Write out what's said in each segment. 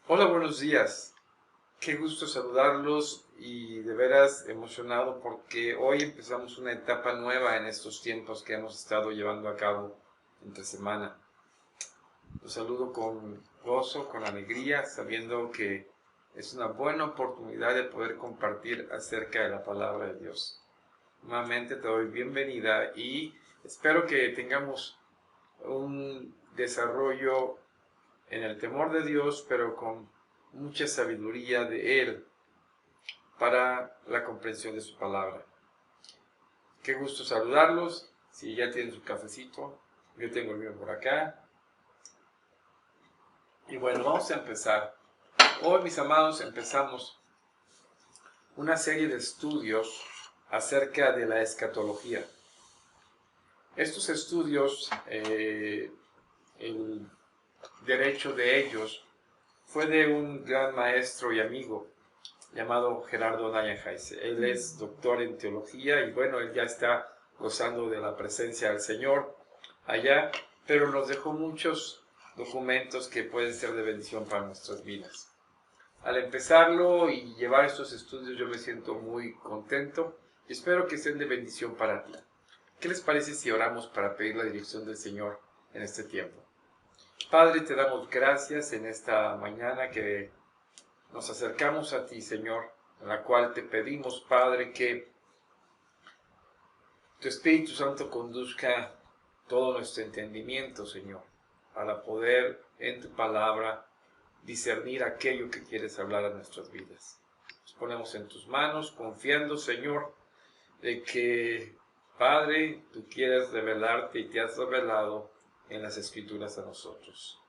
Hola, buenos días. Qué gusto saludarlos y de veras emocionado porque hoy empezamos una etapa nueva en estos tiempos que hemos estado llevando a cabo entre semana. Los saludo con gozo, con alegría, sabiendo que es una buena oportunidad de poder compartir acerca de la palabra de Dios. Nuevamente te doy bienvenida y espero que tengamos un desarrollo en el temor de Dios, pero con mucha sabiduría de Él para la comprensión de su palabra. Qué gusto saludarlos. Si ya tienen su cafecito, yo tengo el mío por acá. Y bueno, vamos a empezar. Hoy, mis amados, empezamos una serie de estudios acerca de la escatología. Estos estudios, el derecho de ellos fue de un gran maestro y amigo llamado Gerardo Nayanjaise. Él es doctor en teología y bueno, él ya está gozando de la presencia del Señor allá, pero nos dejó muchos documentos que pueden ser de bendición para nuestras vidas. Al empezarlo y llevar estos estudios yo me siento muy contento y espero que sean de bendición para ti. ¿Qué les parece si oramos para pedir la dirección del Señor en este tiempo? Padre, te damos gracias en esta mañana que nos acercamos a ti, Señor, en la cual te pedimos, Padre, que tu Espíritu Santo conduzca todo nuestro entendimiento, Señor, para poder en tu palabra discernir aquello que quieres hablar a nuestras vidas. Nos ponemos en tus manos, confiando, Señor, de que, Padre, tú quieres revelarte y te has revelado en las Escrituras a nosotros.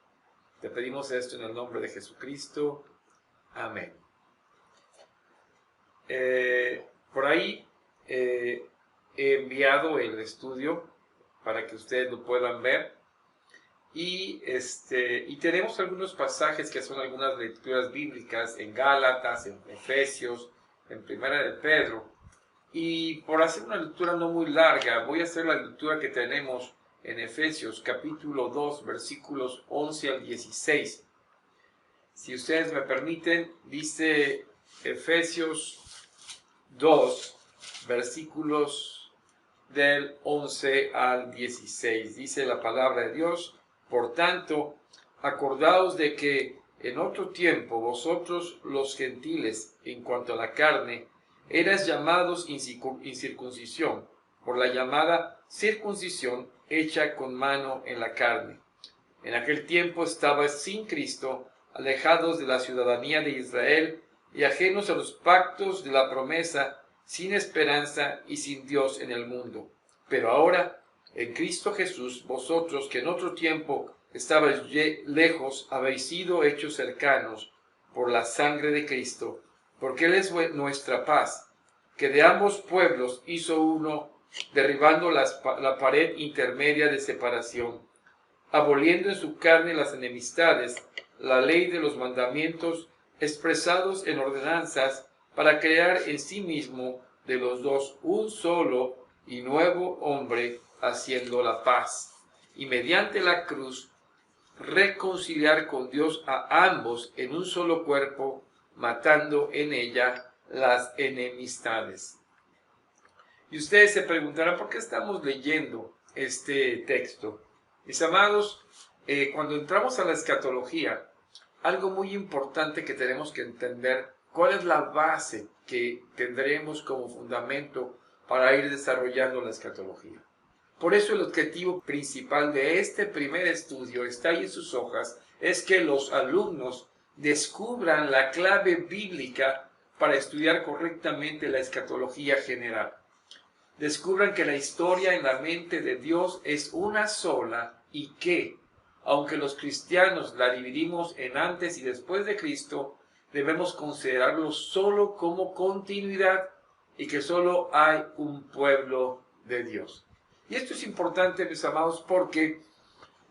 Te pedimos esto en el nombre de Jesucristo. Amén. Por ahí he enviado el estudio para que ustedes lo puedan ver y tenemos algunos pasajes que son algunas lecturas bíblicas en Gálatas, en Efesios, en Primera de Pedro, y por hacer una lectura no muy larga voy a hacer la lectura que tenemos en Efesios capítulo 2 versículos 11 al 16. Si ustedes me permiten, dice Efesios 2, versículos del 11 al 16. Dice la palabra de Dios: por tanto, acordaos de que en otro tiempo vosotros los gentiles, en cuanto a la carne, eras llamados incircuncisión, por la llamada circuncisión hecha con mano en la carne. En aquel tiempo estabais sin Cristo, alejados de la ciudadanía de Israel y ajenos a los pactos de la promesa, sin esperanza y sin Dios en el mundo. Pero ahora, en Cristo Jesús, vosotros que en otro tiempo estabais lejos, habéis sido hechos cercanos por la sangre de Cristo, porque Él es nuestra paz, que de ambos pueblos hizo uno, derribando la pared intermedia de separación, aboliendo en su carne las enemistades, la ley de los mandamientos expresados en ordenanzas, para crear en sí mismo de los dos un solo y nuevo hombre, haciendo la paz, y mediante la cruz reconciliar con Dios a ambos en un solo cuerpo, matando en ella las enemistades. Y ustedes se preguntarán, ¿por qué estamos leyendo este texto? Mis amados, cuando entramos a la escatología, algo muy importante que tenemos que entender, cuál es la base que tendremos como fundamento para ir desarrollando la escatología. Por eso el objetivo principal de este primer estudio, está ahí en sus hojas, es que los alumnos descubran la clave bíblica para estudiar correctamente la escatología general. Descubran que la historia en la mente de Dios es una sola y que, aunque los cristianos la dividimos en antes y después de Cristo, debemos considerarlo solo como continuidad y que solo hay un pueblo de Dios. Y esto es importante, mis amados, porque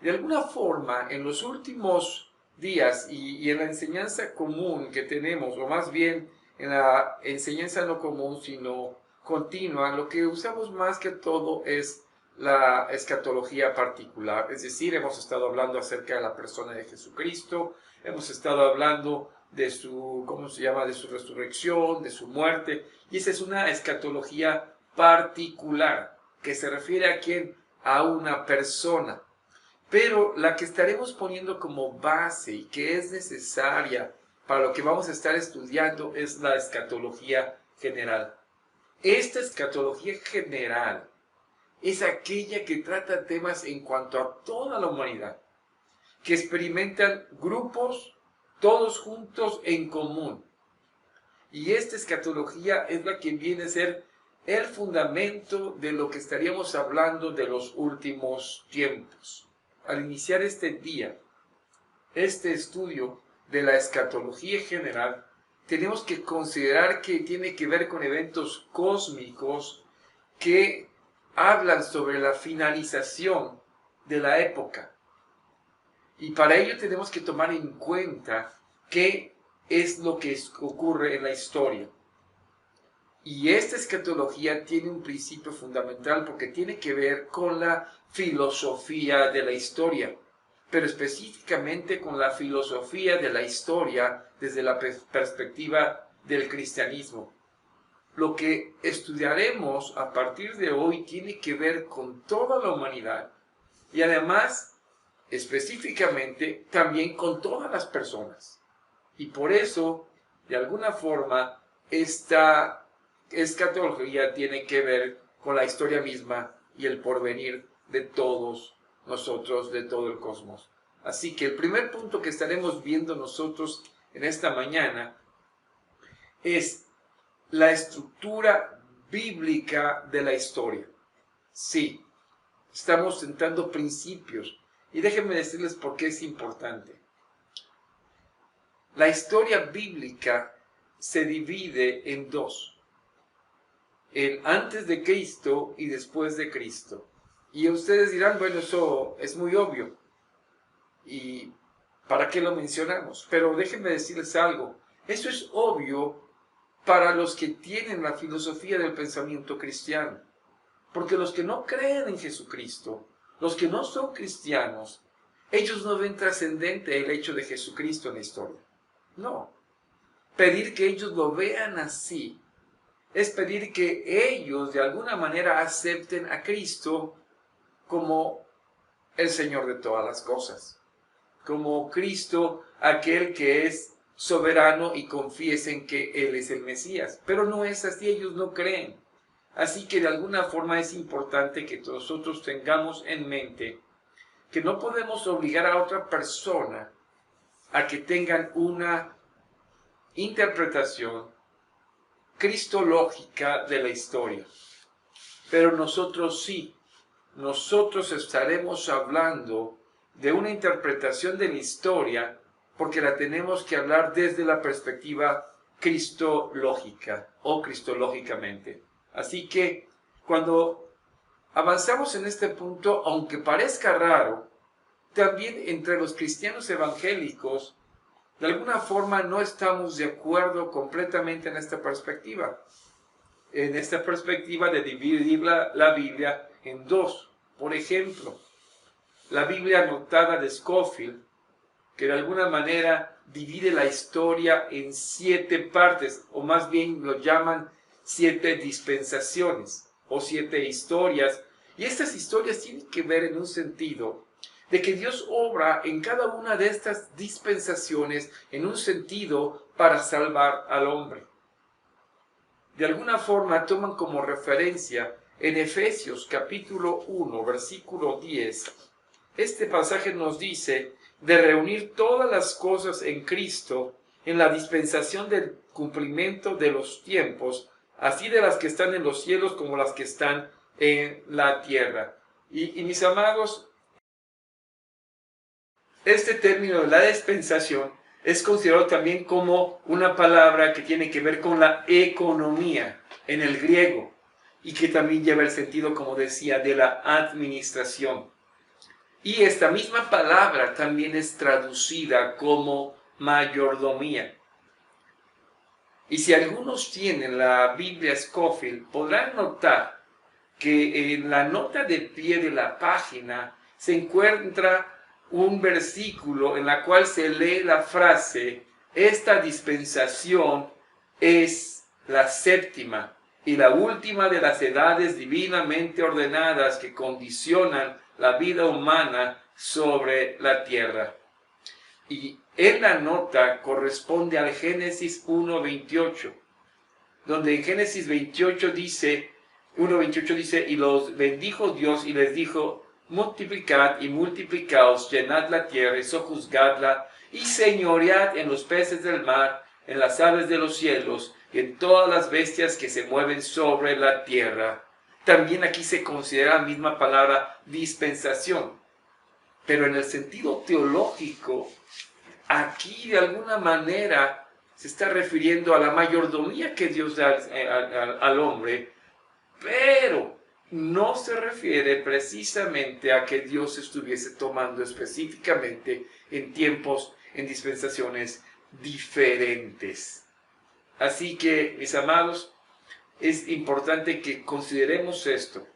de alguna forma en los últimos días y en la enseñanza común que tenemos, o más bien en la enseñanza no común, sino continua, lo que usamos más que todo es la escatología particular. Es decir, hemos estado hablando acerca de la persona de Jesucristo, hemos estado hablando de su, ¿cómo se llama?, de su resurrección, de su muerte, y esa es una escatología particular, que se refiere a quién, a una persona. Pero la que estaremos poniendo como base y que es necesaria para lo que vamos a estar estudiando es la escatología general. Esta escatología general es aquella que trata temas en cuanto a toda la humanidad, que experimentan grupos, todos juntos en común. Y esta escatología es la que viene a ser el fundamento de lo que estaríamos hablando de los últimos tiempos. Al iniciar este día, este estudio de la escatología general, tenemos que considerar que tiene que ver con eventos cósmicos que hablan sobre la finalización de la época. Y para ello tenemos que tomar en cuenta qué es lo que ocurre en la historia. Y esta escatología tiene un principio fundamental porque tiene que ver con la filosofía de la historia, pero específicamente con la filosofía de la historia desde la perspectiva del cristianismo. Lo que estudiaremos a partir de hoy tiene que ver con toda la humanidad y además, específicamente, también con todas las personas. Y por eso, de alguna forma, esta escatología tiene que ver con la historia misma y el porvenir de todos nosotros, de todo el cosmos. Así que el primer punto que estaremos viendo nosotros en esta mañana es la estructura bíblica de la historia. Sí, estamos sentando principios. Y déjenme decirles por qué es importante. La historia bíblica se divide en dos. El antes de Cristo y después de Cristo. Y ustedes dirán, bueno, eso es muy obvio. ¿Y para qué lo mencionamos? Pero déjenme decirles algo. Eso es obvio para los que tienen la filosofía del pensamiento cristiano. Porque los que no creen en Jesucristo, los que no son cristianos, ellos no ven trascendente el hecho de Jesucristo en la historia. No. Pedir que ellos lo vean así es pedir que ellos de alguna manera acepten a Cristo como el Señor de todas las cosas, como Cristo, aquel que es soberano, y confiesen que Él es el Mesías. Pero no es así, ellos no creen. Así que de alguna forma es importante que nosotros tengamos en mente que no podemos obligar a otra persona a que tengan una interpretación cristológica de la historia. Pero nosotros sí, nosotros estaremos hablando de una interpretación de la historia porque la tenemos que hablar desde la perspectiva cristológica o cristológicamente. Así que cuando avanzamos en este punto, aunque parezca raro, también entre los cristianos evangélicos, de alguna forma no estamos de acuerdo completamente en esta perspectiva de dividir la Biblia en dos. Por ejemplo, la Biblia anotada de Scofield, que de alguna manera divide la historia en 7 partes, o más bien lo llaman 7 dispensaciones, o 7 historias. Y estas historias tienen que ver en un sentido de que Dios obra en cada una de estas dispensaciones en un sentido para salvar al hombre. De alguna forma toman como referencia en Efesios capítulo 1, versículo 10. Este pasaje nos dice de reunir todas las cosas en Cristo en la dispensación del cumplimiento de los tiempos, así de las que están en los cielos como las que están en la tierra. Y mis amados, este término de la dispensación es considerado también como una palabra que tiene que ver con la economía en el griego y que también lleva el sentido, como decía, de la administración. Y esta misma palabra también es traducida como mayordomía. Y si algunos tienen la Biblia Scofield, podrán notar que en la nota de pie de la página se encuentra un versículo en la cual se lee la frase: esta dispensación es la séptima y la última de las edades divinamente ordenadas que condicionan la vida humana sobre la tierra. Y en la nota corresponde al Génesis 1:28, donde en Génesis 1:28 dice, y los bendijo Dios y les dijo: multiplicad y multiplicaos, llenad la tierra y sojuzgadla, y señoread en los peces del mar, en las aves de los cielos, y en todas las bestias que se mueven sobre la tierra. También aquí se considera la misma palabra dispensación, pero en el sentido teológico, aquí de alguna manera se está refiriendo a la mayordomía que Dios da al hombre, pero no se refiere precisamente a que Dios estuviese tomando específicamente en tiempos, en dispensaciones diferentes. Así que, mis amados, es importante que consideremos esto.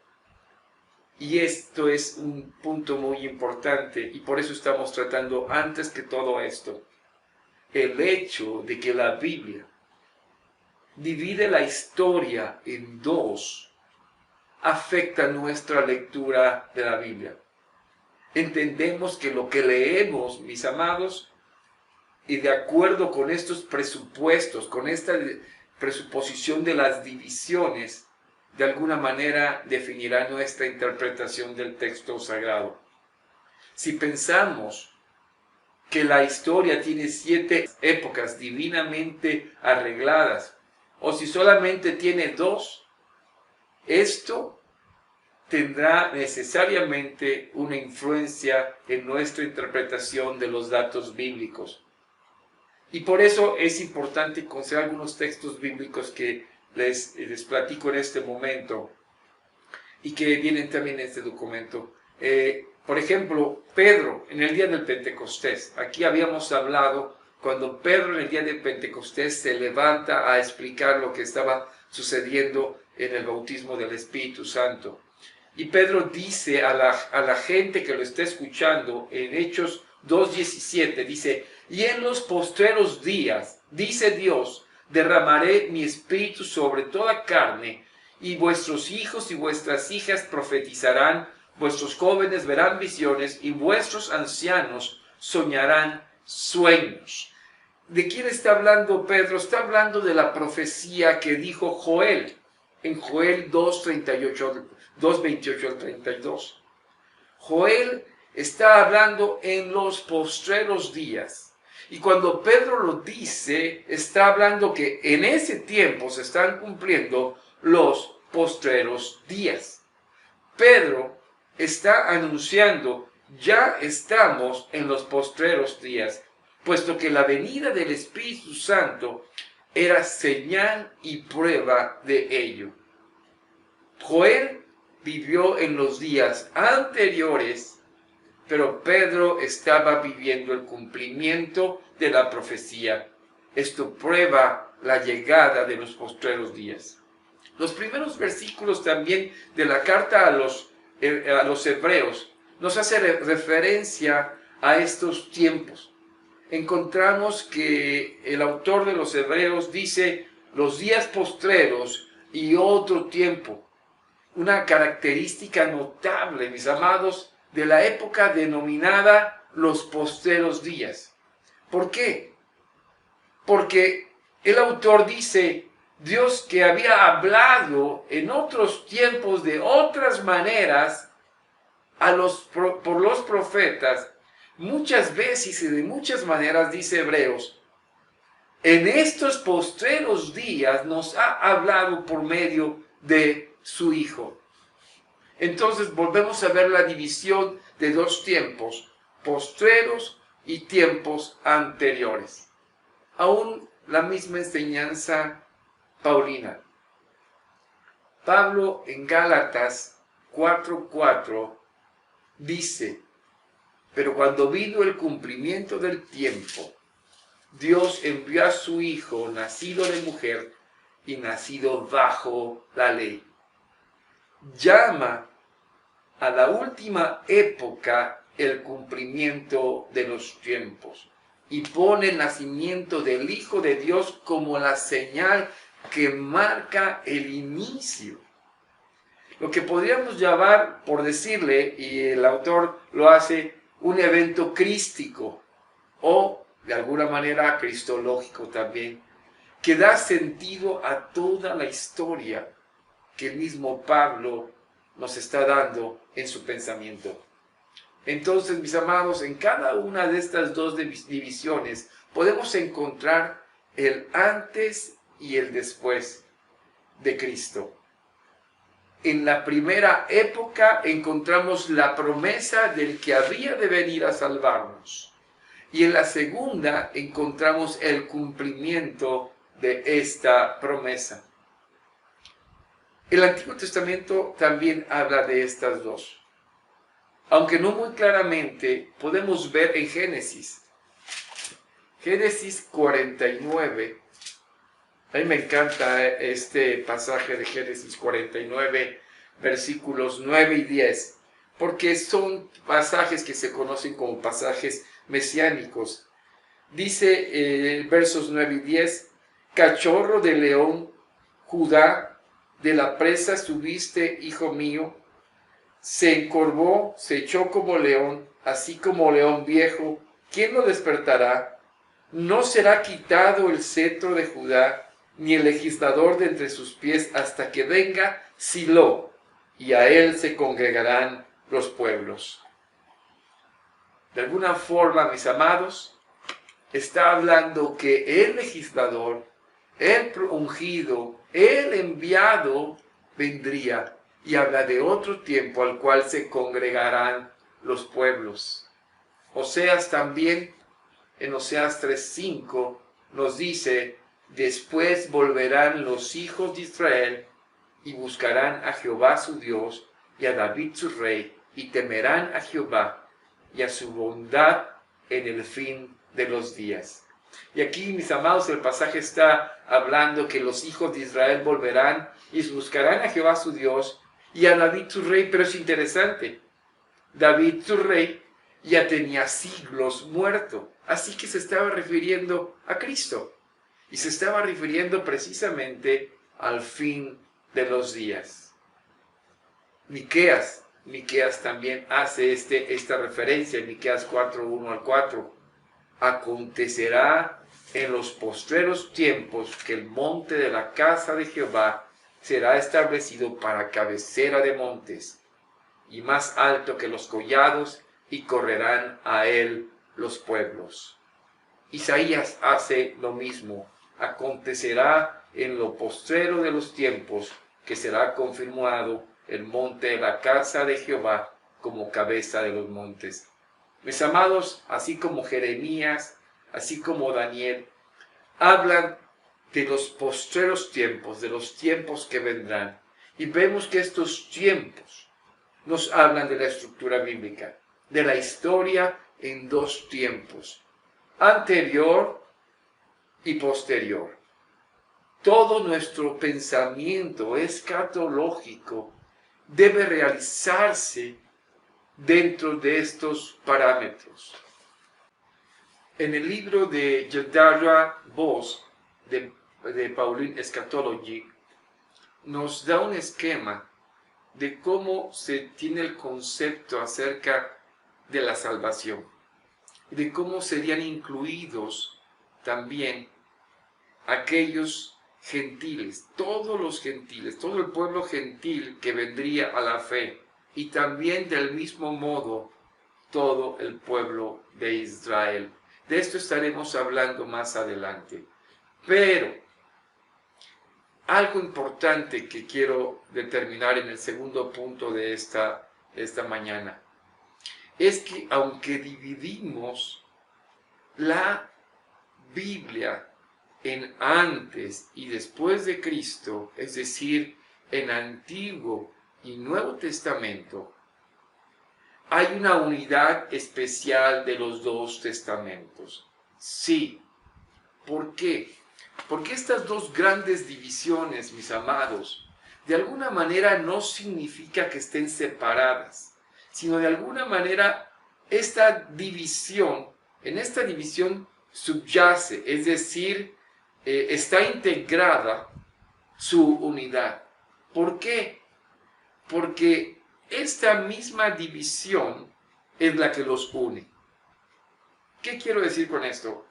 Y esto es un punto muy importante, y por eso estamos tratando antes que todo esto, el hecho de que la Biblia divide la historia en dos, afecta nuestra lectura de la Biblia. Entendemos que lo que leemos, mis amados, y de acuerdo con estos presupuestos, con esta presuposición de las divisiones, de alguna manera definirá nuestra interpretación del texto sagrado. Si pensamos que la historia tiene 7 épocas divinamente arregladas, o si solamente tiene 2, esto tendrá necesariamente una influencia en nuestra interpretación de los datos bíblicos. Y por eso es importante considerar algunos textos bíblicos que les platico en este momento y que vienen también en este documento. Por ejemplo, Pedro en el día del Pentecostés. Aquí habíamos hablado cuando Pedro en el día del Pentecostés se levanta a explicar lo que estaba sucediendo en el bautismo del Espíritu Santo. Y Pedro dice a la gente que lo está escuchando en Hechos 2:17, dice: y en los postreros días, dice Dios, derramaré mi espíritu sobre toda carne, y vuestros hijos y vuestras hijas profetizarán, vuestros jóvenes verán visiones, y vuestros ancianos soñarán sueños. ¿De quién está hablando Pedro? Está hablando de la profecía que dijo Joel, en Joel 2:28 al 32. Joel está hablando en los postreros días. Y cuando Pedro lo dice, está hablando que en ese tiempo se están cumpliendo los postreros días. Pedro está anunciando: ya estamos en los postreros días, puesto que la venida del Espíritu Santo era señal y prueba de ello. Joel vivió en los días anteriores, pero Pedro estaba viviendo el cumplimiento de la profecía. Esto prueba la llegada de los postreros días. Los primeros versículos también de la carta a los hebreos nos hace referencia a estos tiempos. Encontramos que el autor de los hebreos dice los días postreros y otro tiempo. Una característica notable, mis amados, de la época denominada los postreros días. ¿Por qué? Porque el autor dice: Dios, que había hablado en otros tiempos de otras maneras por los profetas, muchas veces y de muchas maneras, dice Hebreos, en estos postreros días nos ha hablado por medio de su Hijo. Entonces volvemos a ver la división de dos tiempos, postreros y tiempos anteriores. Aún la misma enseñanza paulina. Pablo en Gálatas 4:4 dice: pero cuando vino el cumplimiento del tiempo, Dios envió a su Hijo, nacido de mujer y nacido bajo la ley. llama a la última época el cumplimiento de los tiempos y pone el nacimiento del Hijo de Dios como la señal que marca el inicio. Lo que podríamos llamar, por decirle, y el autor lo hace, un evento crístico o de alguna manera cristológico también, que da sentido a toda la historia que el mismo Pablo nos está dando en su pensamiento. Entonces, mis amados, en cada una de estas dos divisiones podemos encontrar el antes y el después de Cristo. En la primera época encontramos la promesa del que había de venir a salvarnos. Y en la segunda encontramos el cumplimiento de esta promesa. El Antiguo Testamento también habla de estas dos. Aunque no muy claramente, podemos ver en Génesis 49. A mí me encanta este pasaje de Génesis 49, versículos 9 y 10, porque son pasajes que se conocen como pasajes mesiánicos. Dice versos 9 y 10, cachorro de león, Judá, de la presa subiste, hijo mío, se encorvó, se echó como león, así como león viejo, ¿quién lo despertará? No será quitado el cetro de Judá, ni el legislador de entre sus pies, hasta que venga Silo, y a él se congregarán los pueblos. De alguna forma, mis amados, está hablando que el legislador, el ungido, el enviado vendría, y habla de otro tiempo al cual se congregarán los pueblos. Oseas también, en Oseas 3:5, nos dice, después volverán los hijos de Israel y buscarán a Jehová su Dios y a David su rey, y temerán a Jehová y a su bondad en el fin de los días. Y aquí, mis amados, el pasaje está hablando que los hijos de Israel volverán y buscarán a Jehová su Dios y a David su rey, pero es interesante. David su rey ya tenía siglos muerto, así que se estaba refiriendo a Cristo. Y se estaba refiriendo precisamente al fin de los días. Miqueas también hace esta referencia en Miqueas 4:1 al 4. Acontecerá en los postreros tiempos que el monte de la casa de Jehová será establecido para cabecera de montes, y más alto que los collados, y correrán a él los pueblos. Isaías hace lo mismo. Acontecerá en lo postrero de los tiempos que será confirmado el monte de la casa de Jehová como cabeza de los montes. Mis amados, así como Jeremías, así como Daniel, hablan de los postreros tiempos, de los tiempos que vendrán. Y vemos que estos tiempos nos hablan de la estructura bíblica, de la historia en dos tiempos, anterior y posterior. Todo nuestro pensamiento escatológico debe realizarse dentro de estos parámetros. En el libro de Jedediah Vos, de Pauline Eschatology, nos da un esquema de cómo se tiene el concepto acerca de la salvación, de cómo serían incluidos también aquellos gentiles, todos los gentiles, todo el pueblo gentil que vendría a la fe, y también del mismo modo todo el pueblo de Israel. De esto estaremos hablando más adelante. Pero algo importante que quiero determinar en el segundo punto de esta mañana es que aunque dividimos la Biblia en antes y después de Cristo, es decir, en Antiguo y Nuevo Testamento, hay una unidad especial de los dos testamentos. Sí. ¿Por qué? Porque estas dos grandes divisiones, mis amados, de alguna manera no significa que estén separadas, sino de alguna manera en esta división subyace, es decir, está integrada su unidad. ¿Por qué? Porque esta misma división es la que los une. ¿Qué quiero decir con esto?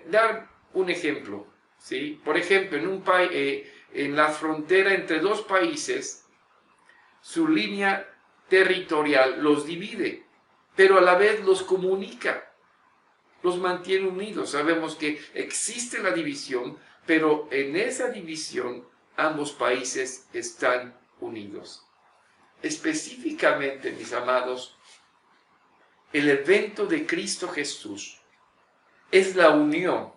Dar un ejemplo, ¿sí? Por ejemplo, en la frontera entre dos países, su línea territorial los divide, pero a la vez los comunica, los mantiene unidos. Sabemos que existe la división, pero en esa división ambos países están unidos. Específicamente, mis amados, el evento de Cristo Jesús es la unión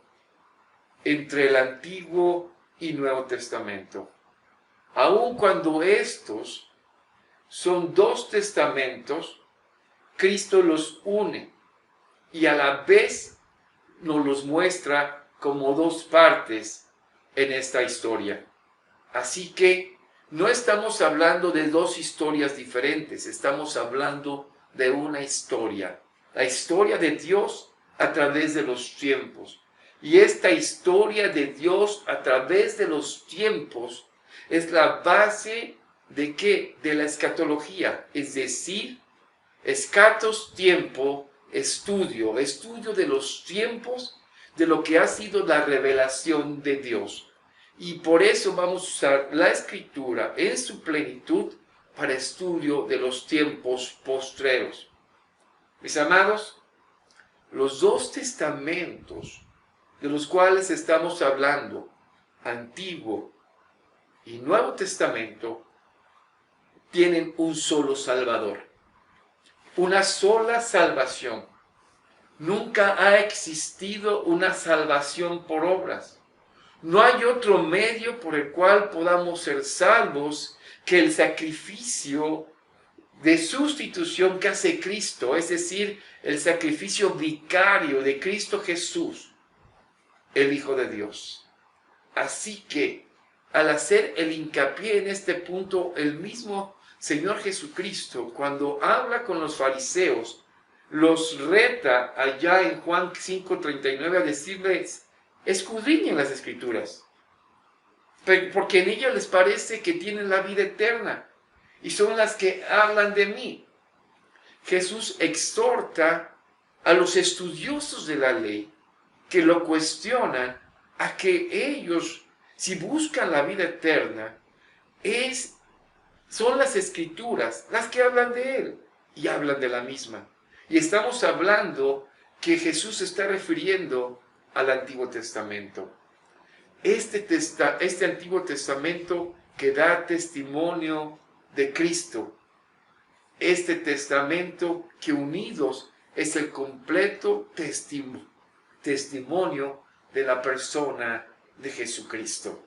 entre el Antiguo y Nuevo Testamento. Aun cuando estos son dos testamentos, Cristo los une y a la vez nos los muestra como dos partes en esta historia. Así que no estamos hablando de dos historias diferentes, estamos hablando de una historia, la historia de Dios a través de los tiempos. Y esta historia de Dios a través de los tiempos es la base ¿de qué? De la escatología, es decir, escatos, tiempo, estudio de los tiempos, de lo que ha sido la revelación de Dios. Y por eso vamos a usar la Escritura en su plenitud para estudio de los tiempos postreros. Mis amados, los dos testamentos de los cuales estamos hablando, Antiguo y Nuevo Testamento, tienen un solo Salvador, una sola salvación. Nunca ha existido una salvación por obras. No hay otro medio por el cual podamos ser salvos que el sacrificio de sustitución que hace Cristo, es decir, el sacrificio vicario de Cristo Jesús, el Hijo de Dios. Así que, al hacer el hincapié en este punto, el mismo Señor Jesucristo, cuando habla con los fariseos, los reta allá en Juan 5:39 a decirles: escudriñen las Escrituras, porque en ellas les parece que tienen la vida eterna y son las que hablan de mí. Jesús exhorta a los estudiosos de la ley que lo cuestionan a que ellos, si buscan la vida eterna, son las Escrituras las que hablan de Él y hablan de la misma. Y estamos hablando que Jesús se está refiriendo al Antiguo Testamento. Este Antiguo Testamento que da testimonio de Cristo. Este testamento que unidos es el completo testimonio de la persona de Jesucristo.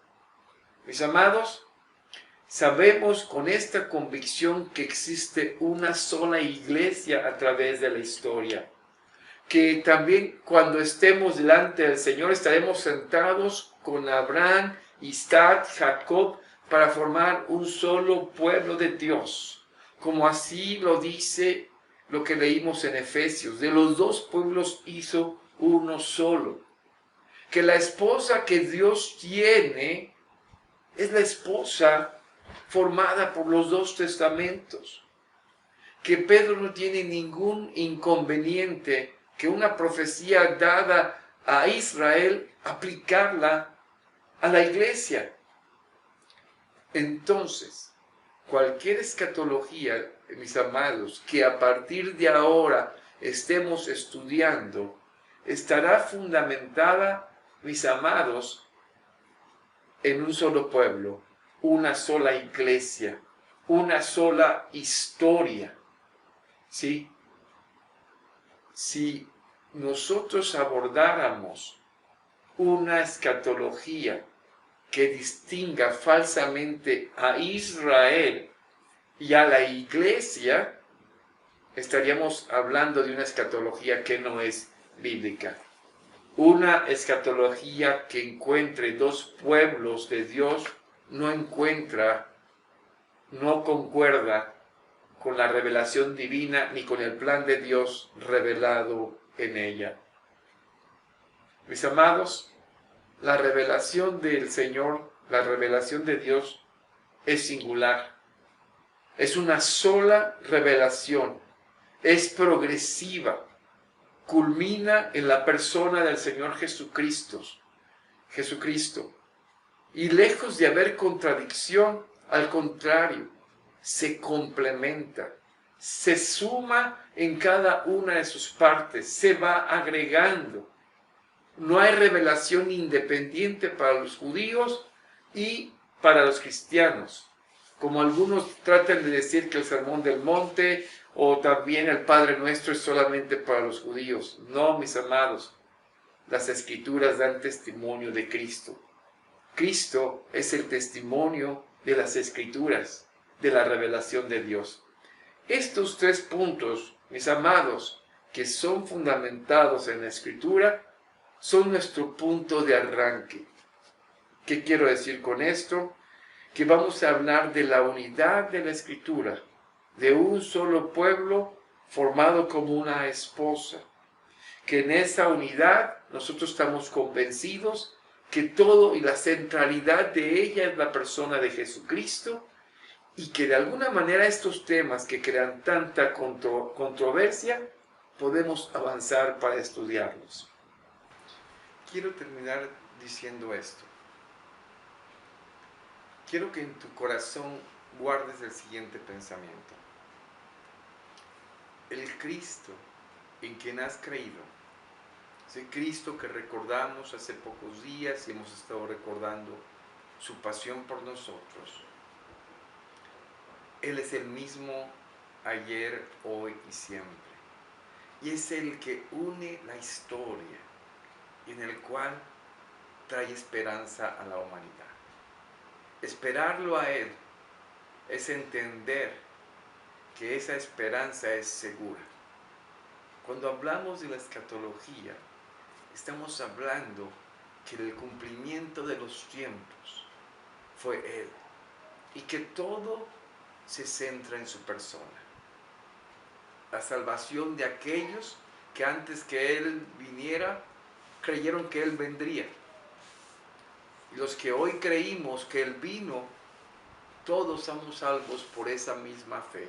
Mis amados, sabemos con esta convicción que existe una sola iglesia a través de la historia, que también cuando estemos delante del Señor estaremos sentados con Abraham, Isaac, Jacob para formar un solo pueblo de Dios, como así lo dice lo que leímos en Efesios: de los dos pueblos hizo uno solo. Que la esposa que Dios tiene es la esposa formada por los dos testamentos. Que Pedro no tiene ningún inconveniente que una profecía dada a Israel, aplicarla a la iglesia. Entonces, cualquier escatología, mis amados, que a partir de ahora estemos estudiando, estará fundamentada, mis amados, en un solo pueblo, una sola iglesia, una sola historia. ¿Sí? Si nosotros abordáramos una escatología que distinga falsamente a Israel y a la iglesia, estaríamos hablando de una escatología que no es bíblica. Una escatología que encuentre dos pueblos de Dios no encuentra no concuerda con la revelación divina ni con el plan de Dios revelado en ella. Mis amados, la revelación del Señor, la revelación de Dios es singular. Es una sola revelación. Es progresiva. Culmina en la persona del Señor Jesucristo. Y lejos de haber contradicción, al contrario, se complementa, se suma en cada una de sus partes, se va agregando. No hay revelación independiente para los judíos y para los cristianos. Como algunos tratan de decir que el Sermón del Monte o también el Padre Nuestro es solamente para los judíos. No, mis amados, las Escrituras dan testimonio de Cristo. Cristo es el testimonio de las Escrituras, de la revelación de Dios. Estos tres puntos, mis amados, que son fundamentados en la Escritura, son nuestro punto de arranque. ¿Qué quiero decir con esto? Que vamos a hablar de la unidad de la Escritura, de un solo pueblo formado como una esposa, que en esa unidad nosotros estamos convencidos que todo y la centralidad de ella es la persona de Jesucristo y que de alguna manera estos temas que crean tanta controversia podemos avanzar para estudiarlos. Quiero terminar diciendo esto. Quiero que en tu corazón guardes el siguiente pensamiento. El Cristo en quien has creído, ese Cristo que recordamos hace pocos días y hemos estado recordando su pasión por nosotros, Él es el mismo ayer, hoy y siempre. Y es el que une la historia y en el cual trae esperanza a la humanidad. Esperarlo a Él es entender que esa esperanza es segura. Cuando hablamos de la escatología, estamos hablando que el cumplimiento de los tiempos fue Él y que todo se centra en su persona. La salvación de aquellos que antes que Él viniera creyeron que Él vendría. Y los que hoy creímos que Él vino, todos somos salvos por esa misma fe,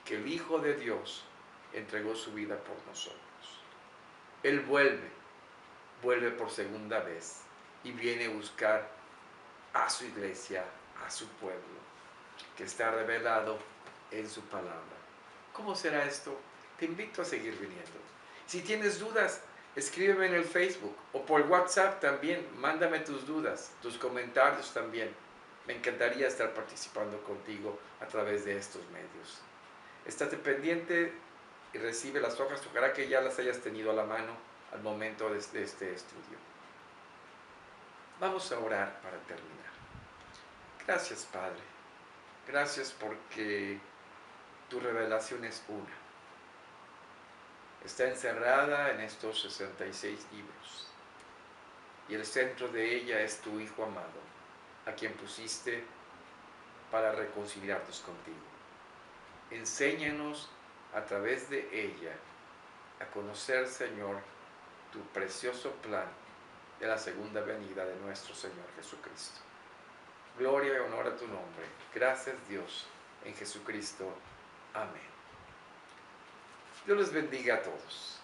que el Hijo de Dios entregó su vida por nosotros. Él vuelve por segunda vez y viene a buscar a su iglesia, a su pueblo, que está revelado en su palabra. ¿Cómo será esto? Te invito a seguir viniendo. Si tienes dudas, escríbeme en el Facebook o por WhatsApp también. Mándame tus dudas, tus comentarios también. Me encantaría estar participando contigo a través de estos medios. Estate pendiente y recibe las hojas. Ojalá que ya las hayas tenido a la mano al momento de este estudio. Vamos a orar para terminar. Gracias, Padre. Gracias porque tu revelación es una. Está encerrada en estos 66 libros. Y el centro de ella es tu Hijo amado, a quien pusiste para reconciliarnos contigo. Enséñanos a través de ella a conocer, Señor, tu precioso plan de la segunda venida de nuestro Señor Jesucristo. Gloria y honor a tu nombre. Gracias, Dios, en Jesucristo. Amén. Dios les bendiga a todos.